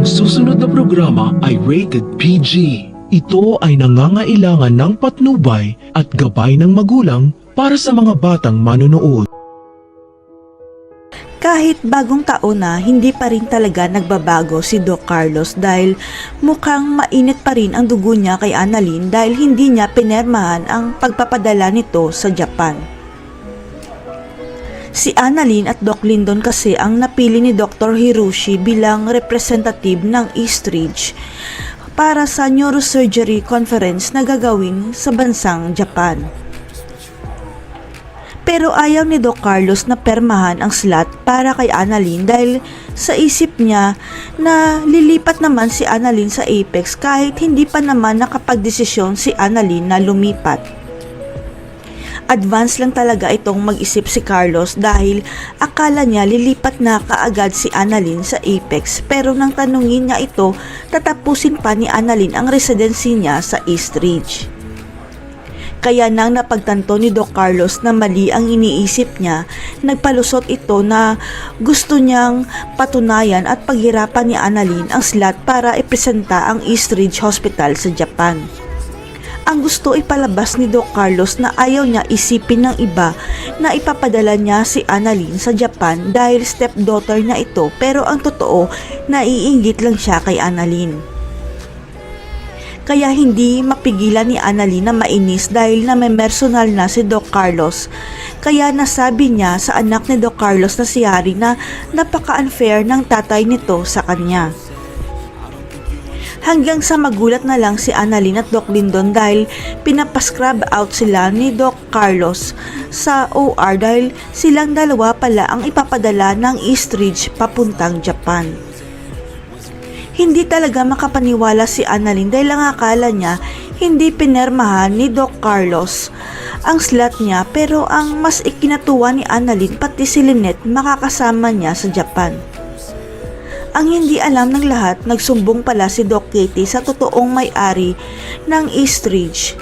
Ang susunod na programa ay rated PG. Ito ay nangangailangan ng patnubay at gabay ng magulang para sa mga batang manonood. Kahit bagong taon na, hindi pa rin talaga nagbabago si Doc Carlos dahil mukhang mainit pa rin ang dugo niya kay Annalyn dahil hindi niya pinermahan ang pagpapadala nito sa Japan. Si Annalyn at Doc Lyndon kasi ang napili ni Dr. Hiroshi bilang representative ng Eastridge para sa neurosurgery conference na gagawin sa bansang Japan. Pero ayaw ni Doc Carlos na permahan ang slot para kay Annalyn dahil sa isip niya na lilipat naman si Annalyn sa Apex kahit hindi pa naman nakapagdesisyon si Annalyn na lumipat. Advance lang talaga itong mag-isip si Carlos dahil akala niya lilipat na kaagad si Annalyn sa Apex pero nang tanungin niya ito, tatapusin pa ni Annalyn ang residency niya sa Eastridge. Kaya nang napagtanto ni Doc Carlos na mali ang iniisip niya, nagpalusot ito na gusto niyang patunayan at paghirapan ni Annalyn ang slot para ipresenta ang Eastridge Hospital sa Japan. Ang gusto ipalabas ni Doc Carlos na ayaw niya isipin ng iba na ipapadala niya si Annalyn sa Japan dahil stepdaughter niya ito pero ang totoo, naiinggit lang siya kay Annalyn. Kaya hindi mapigilan ni Annalyn na mainis dahil namemersonal na si Doc Carlos. Kaya nasabi niya sa anak ni Doc Carlos na si Harry na napaka-unfair ng tatay nito sa kanya. Hanggang sa magulat na lang si Annalyn at Doc Lyndon dahil pinapascrub out sila ni Doc Carlos sa OR dahil silang dalawa pala ang ipapadala ng Eastridge papuntang Japan. Hindi talaga makapaniwala si Annalyn dahil ang akala niya hindi pinermahan ni Doc Carlos ang slot niya pero ang mas ikinatuwa ni Annalyn pati si Lynette makakasama niya sa Japan. Ang hindi alam ng lahat, nagsumbong pala si Doc Katie sa totoong may-ari ng Eastridge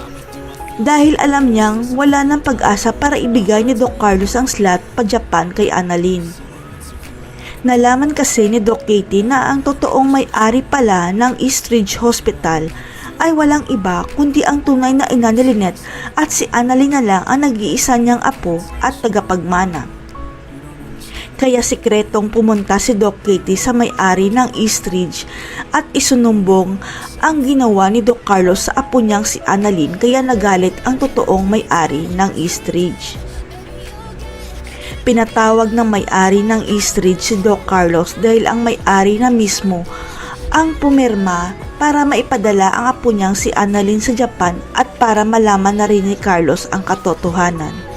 dahil alam niyang wala ng pag-asa para ibigay ni Doc Carlos ang slot pa Japan kay Annalyn. Nalaman kasi ni Doc Katie na ang totoong may-ari pala ng Eastridge Hospital ay walang iba kundi ang tunay na ina ni Lynette at si Annalyn na lang ang nag-iisa niyang apo at tagapagmana. Kaya sikretong pumunta si Doc Katie sa may-ari ng Eastridge at isunumbong ang ginawa ni Doc Carlos sa apo niyang si Annalyn kaya nagalit ang totoong may-ari ng Eastridge. Pinatawag ng may-ari ng Eastridge si Doc Carlos dahil ang may-ari na mismo ang pumirma para maipadala ang apo niyang si Annalyn sa Japan at para malaman na rin ni Carlos ang katotohanan.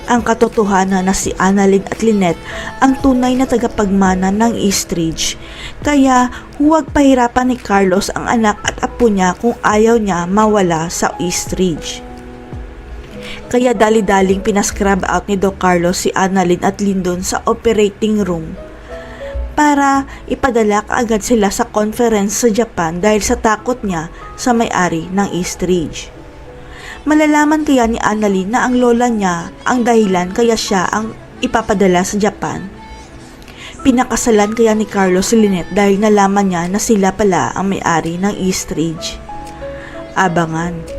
Ang katotohanan na si Annalyn at Lynette ang tunay na tagapagmana ng Eastridge. Kaya huwag pahirapan ni Carlos ang anak at apo niya kung ayaw niya mawala sa Eastridge. Kaya dali-daling pinascrub out ni Doc Carlos si Annalyn at Lyndon sa operating room para ipadala kaagad sila sa conference sa Japan dahil sa takot niya sa may-ari ng Eastridge. Malalaman kaya ni Annalyn na ang lola niya ang dahilan kaya siya ang ipapadala sa Japan? Pinakasalan kaya ni Carlos si Lynette dahil nalaman niya na sila pala ang may-ari ng Eastridge? Abangan.